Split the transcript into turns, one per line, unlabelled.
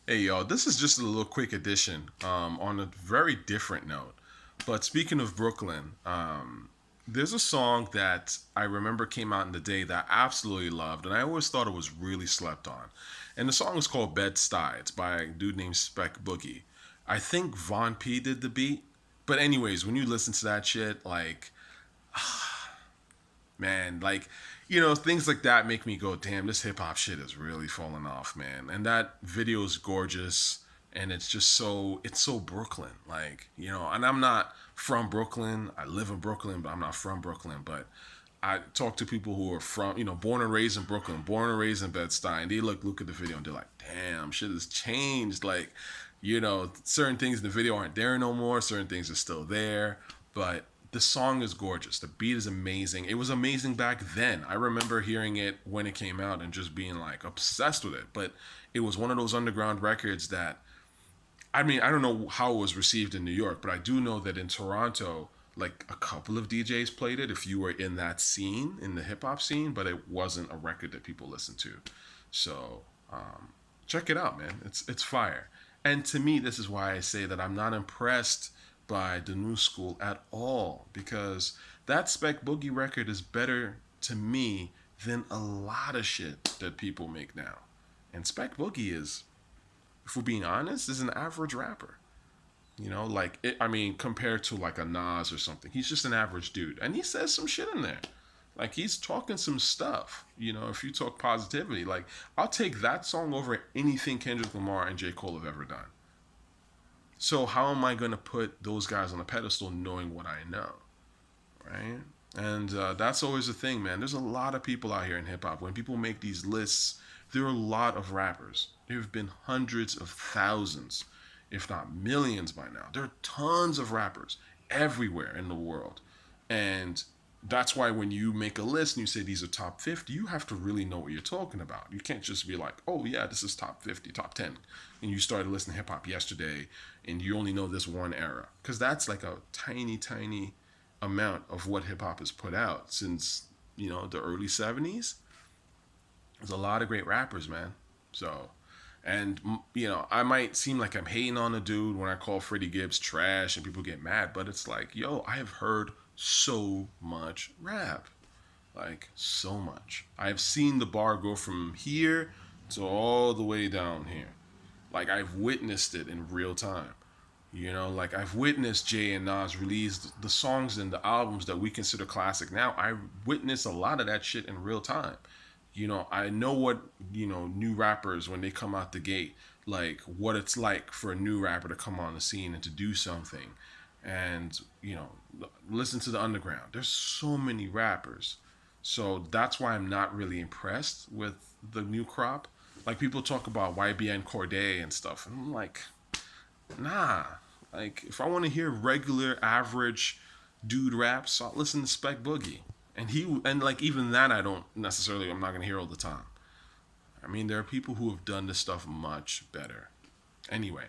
Hey y'all, this is just a little quick addition on a very different note. But speaking of Brooklyn, there's a song that I remember came out in the day that I absolutely loved, and I always thought it was really slept on. And the song is called Bedstuy. It's by a dude named Spec Boogie. I think Von P did the beat. But anyways, when you listen to that shit, like man, like things like that make me go, damn, this hip hop shit is really falling off, man. And that video is gorgeous, and it's so Brooklyn, like And I'm not from Brooklyn. I live in Brooklyn, but I'm not from Brooklyn. But I talk to people who are from, born and raised in Brooklyn, born and raised in Bed-Stuy, and they look at the video and they're like, damn, shit has changed. Like, certain things in the video aren't there no more. Certain things are still there, but the song is gorgeous. The beat is amazing. It was amazing back then. I remember hearing it when it came out and just being like obsessed with it. But it was one of those underground records that, I mean, I don't know how it was received in New York, but I do know that in Toronto, like a couple of DJs played it if you were in that scene, in the hip hop scene, but it wasn't a record that people listened to. So check it out, man. It's fire. And to me, this is why I say that I'm not impressed by the new school at all, because that Spec Boogie record is better to me than a lot of shit that people make now. And Spec Boogie is, if we're being honest, is an average rapper. I mean, compared to like a Nas or something, he's just an average dude, and he says some shit in there. Like he's talking some stuff. If you talk positivity, like I'll take that song over anything Kendrick Lamar and J. Cole have ever done. So how am I gonna put those guys on a pedestal knowing what I know, right? And that's always the thing, man. There's a lot of people out here in hip hop. When people make these lists, there are a lot of rappers. There have been hundreds of thousands, if not millions by now. There are tons of rappers everywhere in the world. And that's why when you make a list and you say these are top 50, you have to really know what you're talking about. You can't just be like, oh, yeah, this is top 50, top 10. And you started listening to hip hop yesterday and you only know this one era. Because that's like a tiny, tiny amount of what hip hop has put out since, the early 70s. There's a lot of great rappers, man. So, and I might seem like I'm hating on a dude when I call Freddie Gibbs trash and people get mad, but it's like, yo, I have heard so much rap, like so much. I've seen the bar go from here to all the way down here. Like I've witnessed it in real time. Like I've witnessed Jay and Nas release the songs and the albums that we consider classic now. I witnessed a lot of that shit in real time. I know what, new rappers, when they come out the gate, like what it's like for a new rapper to come on the scene and to do something. And, listen to the underground. There's so many rappers. So that's why I'm not really impressed with the new crop. Like people talk about YBN Corday and stuff. And I'm like, nah. Like if I want to hear regular average dude raps, I'll listen to Spec Boogie. And like even that I'm not gonna hear all the time. I mean, there are people who have done this stuff much better. Anyway,